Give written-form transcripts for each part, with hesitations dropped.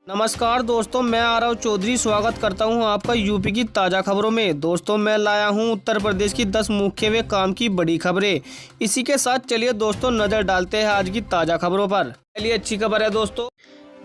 नमस्कार दोस्तों, मैं आरव चौधरी स्वागत करता हूं आपका यूपी की ताज़ा खबरों में। दोस्तों, मैं लाया हूं उत्तर प्रदेश की 10 मुख्य व काम की बड़ी खबरें। इसी के साथ चलिए दोस्तों नज़र डालते हैं आज की ताज़ा खबरों पर। चलिए अच्छी खबर है दोस्तों,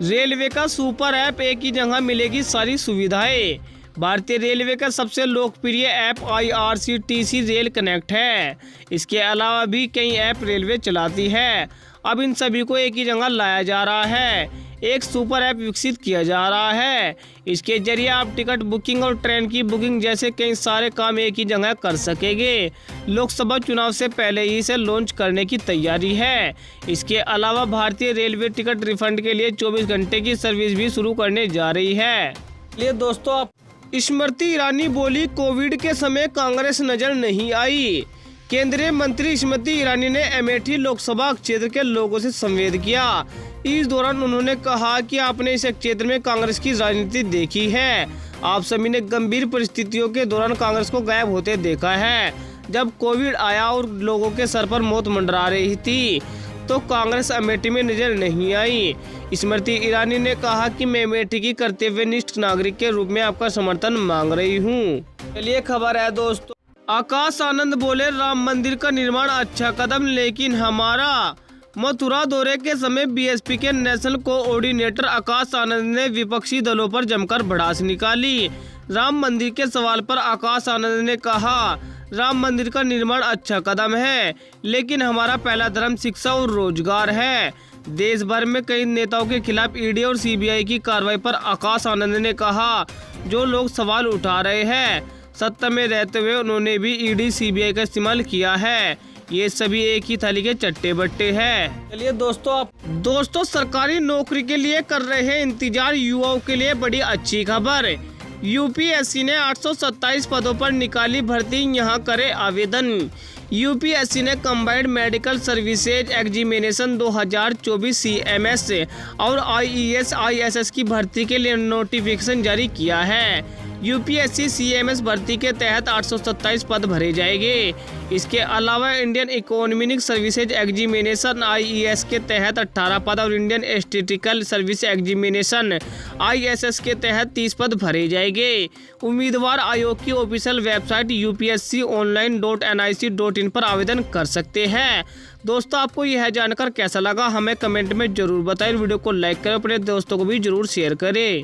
रेलवे का सुपर ऐप, एक ही जगह मिलेगी सारी सुविधाएं। भारतीय रेलवे का सबसे लोकप्रिय ऐप IRCTC रेल कनेक्ट है। इसके अलावा भी कई ऐप रेलवे चलाती है। अब इन सभी को एक ही जगह लाया जा रहा है, एक सुपर ऐप विकसित किया जा रहा है। इसके जरिए आप टिकट बुकिंग और ट्रेन की बुकिंग जैसे कई सारे काम एक ही जगह कर सकेंगे। लोकसभा चुनाव से पहले ही इसे लॉन्च करने की तैयारी है। इसके अलावा भारतीय रेलवे टिकट रिफंड के लिए 24 घंटे की सर्विस भी शुरू करने जा रही है। चलिए दोस्तों, आप स्मृति ईरानी बोली, कोविड के समय कांग्रेस नजर नहीं आई। केंद्रीय मंत्री स्मृति ईरानी ने अमेठी लोकसभा क्षेत्र के लोगों से संवाद किया। इस दौरान उन्होंने कहा कि आपने इस क्षेत्र में कांग्रेस की राजनीति देखी है। आप सभी ने गंभीर परिस्थितियों के दौरान कांग्रेस को गायब होते देखा है। जब कोविड आया और लोगों के सर पर मौत मंडरा रही थी तो कांग्रेस अमेठी में नजर नहीं आई। स्मृति ईरानी ने कहा कि मैं अमेठी की कर्तव्यनिष्ठ नागरिक के रूप में आपका समर्थन मांग रही हूँ। चलिए खबर है दोस्तों, आकाश आनंद बोले, राम मंदिर का निर्माण अच्छा कदम, लेकिन हमारा मथुरा दौरे के समय बीएसपी के नेशनल कोऑर्डिनेटर आकाश आनंद ने विपक्षी दलों पर जमकर भड़ास निकाली। राम मंदिर के सवाल पर आकाश आनंद ने कहा, राम मंदिर का निर्माण अच्छा कदम है, लेकिन हमारा पहला धर्म शिक्षा और रोजगार है। देश भर में कई नेताओं के खिलाफ ईडी और सीबीआई की कार्रवाई पर आकाश आनंद ने कहा, जो लोग सवाल उठा रहे हैं, सत्ता में रहते हुए उन्होंने भी ईडी सीबीआई का इस्तेमाल किया है। ये सभी एक ही थाली के चट्टे बट्टे हैं। चलिए दोस्तों, सरकारी नौकरी के लिए कर रहे हैं इंतजार युवाओं के लिए बड़ी अच्छी खबर। यूपीएससी ने 827 पदों पर निकाली भर्ती, यहाँ करे आवेदन। यूपीएससी ने combined medical services examination 2024 CMS और IES ISS की भर्ती के लिए नोटिफिकेशन जारी किया है। यूपीएससी CMS भर्ती के तहत 827 पद भरे जाएंगे। इसके अलावा Indian economic services examination IES के तहत 18 पद और Indian statistical service examination ISS के तहत 30 पद भरे जाएंगे। उम्मीदवार आयोग की ऑफिशियल वेबसाइट upsconline.nic.in पर आवेदन कर सकते हैं। दोस्तों, आपको यह जानकर कैसा लगा हमें कमेंट में जरूर बताएं। वीडियो को लाइक करें, अपने दोस्तों को भी जरूर शेयर करें।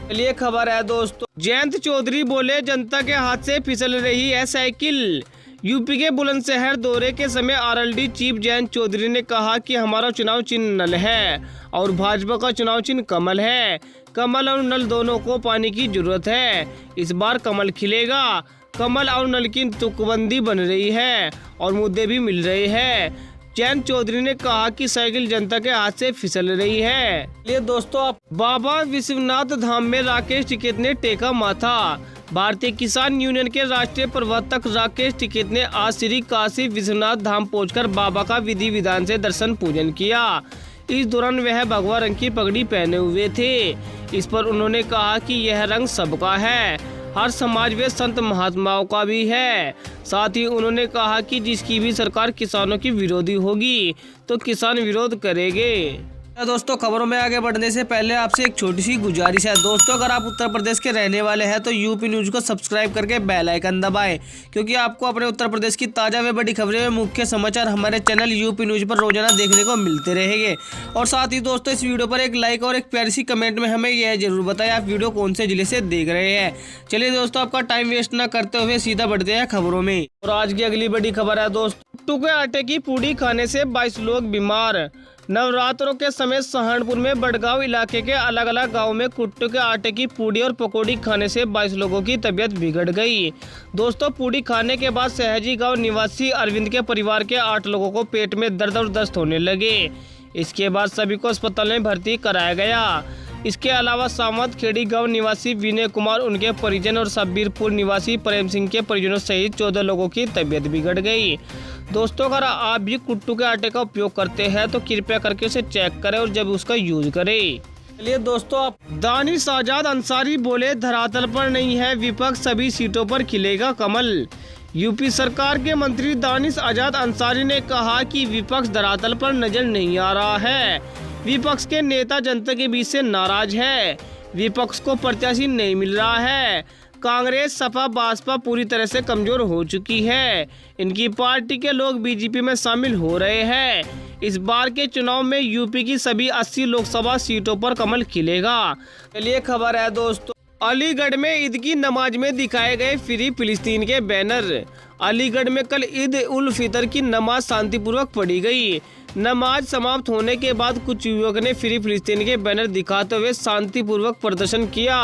चलिए खबर है दोस्तों, जयंत चौधरी बोले, जनता के हाथ से फिसल रही है साइकिल। यूपी के बुलंदशहर दौरे के समय RLD चीफ जयंत चौधरी ने कहा कि हमारा चुनाव चिन्ह नल है और भाजपा का चुनाव चिन्ह कमल है। कमल और नल दोनों को पानी की जरूरत है। इस बार कमल खिलेगा। कमल और नल की तुकबंदी बन रही है और मुद्दे भी मिल रहे हैं। जयंत चौधरी ने कहा कि साइकिल जनता के हाथ से फिसल रही है। ये दोस्तों, बाबा विश्वनाथ धाम में राकेश टिकैत ने टेका माथा। भारतीय किसान यूनियन के राष्ट्रीय प्रवक्ता राकेश टिकैत ने आज श्री काशी विश्वनाथ धाम पहुंचकर बाबा का विधि विधान से दर्शन पूजन किया। इस दौरान वह भगवा रंग की पगड़ी पहने हुए थे। इस पर उन्होंने कहा कि यह रंग सबका है, हर समाज व संत महात्माओं का भी है। साथ ही उन्होंने कहा कि जिसकी भी सरकार किसानों की विरोधी होगी तो किसान विरोध करेंगे। दोस्तों, खबरों में आगे बढ़ने से पहले आपसे एक छोटी सी गुजारिश है। दोस्तों, अगर आप उत्तर प्रदेश के रहने वाले हैं तो यूपी न्यूज को सब्सक्राइब करके बेल आइकन दबाएं, क्योंकि आपको अपने उत्तर प्रदेश की ताज़ा व बड़ी खबरें व मुख्य समाचार हमारे चैनल यूपी न्यूज पर रोजाना देखने को मिलते रहेंगे। और साथ ही दोस्तों, इस वीडियो पर एक लाइक और एक प्यारी सी कमेंट में हमें यह जरूर बताएं आप वीडियो कौन से जिले से देख रहे हैं। चलिए दोस्तों, आपका टाइम वेस्ट न करते हुए सीधा बढ़ते हैं खबरों में। और आज की अगली बड़ी खबर है दोस्तों, कुट्टू के आटे की पूड़ी खाने से 22 लोग बीमार। नवरात्रों के समय सहारनपुर में बड़गांव इलाके के अलग अलग गांव में कुट्टू के आटे की पूड़ी और पकौड़ी खाने से 22 लोगों की तबीयत बिगड़ गई। दोस्तों, पूड़ी खाने के बाद सहजी गांव निवासी अरविंद के परिवार के 8 लोगों को पेट में दर्द और दस्त होने लगे। इसके बाद सभी को अस्पताल में भर्ती कराया गया। इसके अलावा सामत खेड़ी गांव निवासी विनय कुमार, उनके परिजन और सब्बीरपुर निवासी प्रेम सिंह के परिजनों सहित 14 लोगों की तबीयत बिगड़ गई। दोस्तों, अगर आप भी कुट्टू के आटे का उपयोग करते हैं तो कृपया करके उसे चेक करें और जब उसका यूज करें। चलिए दोस्तों, दानिश आजाद अंसारी बोले, धरातल पर नहीं है विपक्ष, सभी सीटों पर खिलेगा कमल। यूपी सरकार के मंत्री दानिश आजाद अंसारी ने कहा कि विपक्ष धरातल पर नजर नहीं आ रहा है। विपक्ष के नेता जनता के बीच से नाराज है। विपक्ष को प्रत्याशी नहीं मिल रहा है। कांग्रेस, सपा, भाजपा पूरी तरह से कमजोर हो चुकी है। इनकी पार्टी के लोग बीजेपी में शामिल हो रहे हैं। इस बार के चुनाव में यूपी की सभी 80 लोकसभा सीटों पर कमल खिलेगा। चलिए खबर है दोस्तों, अलीगढ़ में ईद की नमाज में दिखाए गए फ्री फिलिस्तीन के बैनर। अलीगढ़ में कल ईद उल फितर की नमाज शांतिपूर्वक पढ़ी गई। नमाज समाप्त होने के बाद कुछ युवक ने फ्री फिलिस्तीन के बैनर दिखाते हुए शांतिपूर्वक प्रदर्शन किया।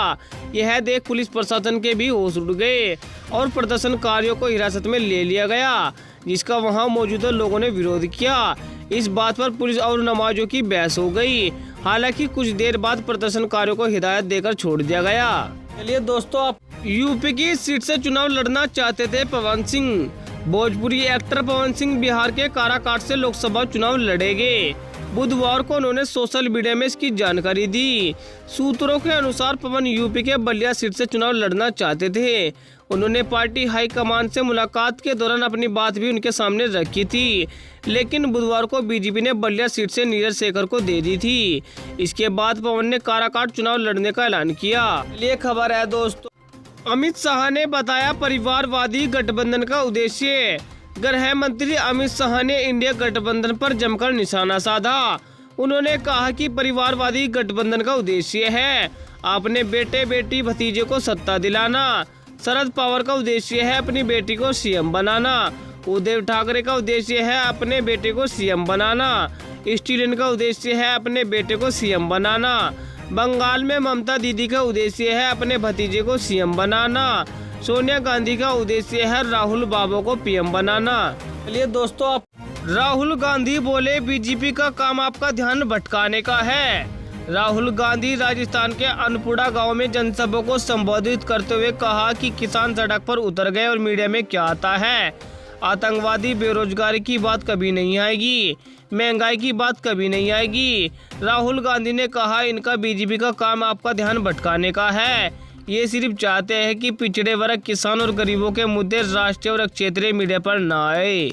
यह देख पुलिस प्रशासन के भी होश उड़ गए और प्रदर्शनकारियों को हिरासत में ले लिया गया, जिसका वहां मौजूद लोगों ने विरोध किया। इस बात पर पुलिस और नमाजों की बहस हो गई। हालांकि कुछ देर बाद प्रदर्शनकारियों को हिदायत देकर छोड़ दिया गया। चलिए दोस्तों, आप यूपी की सीट से चुनाव लड़ना चाहते थे पवन सिंह। भोजपुरी एक्टर पवन सिंह बिहार के काराकाट से लोकसभा चुनाव लड़ेंगे। बुधवार को उन्होंने सोशल मीडिया में इसकी जानकारी दी। सूत्रों के अनुसार पवन यूपी के बलिया सीट से चुनाव लड़ना चाहते थे। उन्होंने पार्टी हाईकमान से मुलाकात के दौरान अपनी बात भी उनके सामने रखी थी, लेकिन बुधवार को बीजेपी ने बलिया सीट से नीरज शेखर को दे दी थी। इसके बाद पवन ने काराकाट चुनाव लड़ने का ऐलान किया। ये खबर है दोस्तों, अमित शाह ने बताया परिवारवादी गठबंधन का उद्देश्य। गृह मंत्री अमित शाह ने इंडिया गठबंधन पर जमकर निशाना साधा। उन्होंने कहा कि परिवारवादी गठबंधन का उद्देश्य है अपने बेटे बेटी भतीजे को सत्ता दिलाना। शरद पवार का उद्देश्य है अपनी बेटी को सीएम बनाना। उद्धव ठाकरे का उद्देश्य है अपने बेटे को सीएम बनाना। स्टालिन का उद्देश्य है अपने बेटे को सीएम बनाना। बंगाल में ममता दीदी का उद्देश्य है अपने भतीजे को सीएम बनाना। सोनिया गांधी का उद्देश्य है राहुल बाबू को पीएम बनाना। चलिए दोस्तों, राहुल गांधी बोले बीजेपी का काम आपका ध्यान भटकाने का है। राहुल गांधी राजस्थान के अनपुड़ा गांव में जनसभा को संबोधित करते हुए कहा कि किसान सड़क पर उतर गए और मीडिया में क्या आता है। आतंकवादी, बेरोजगारी की बात कभी नहीं आएगी, महंगाई की बात कभी नहीं आएगी। राहुल गांधी ने कहा इनका बीजेपी का काम आपका ध्यान भटकाने का है। ये सिर्फ चाहते हैं कि पिछड़े वर्ग, किसान और गरीबों के मुद्दे राष्ट्रीय और क्षेत्रीय मीडिया पर न आए।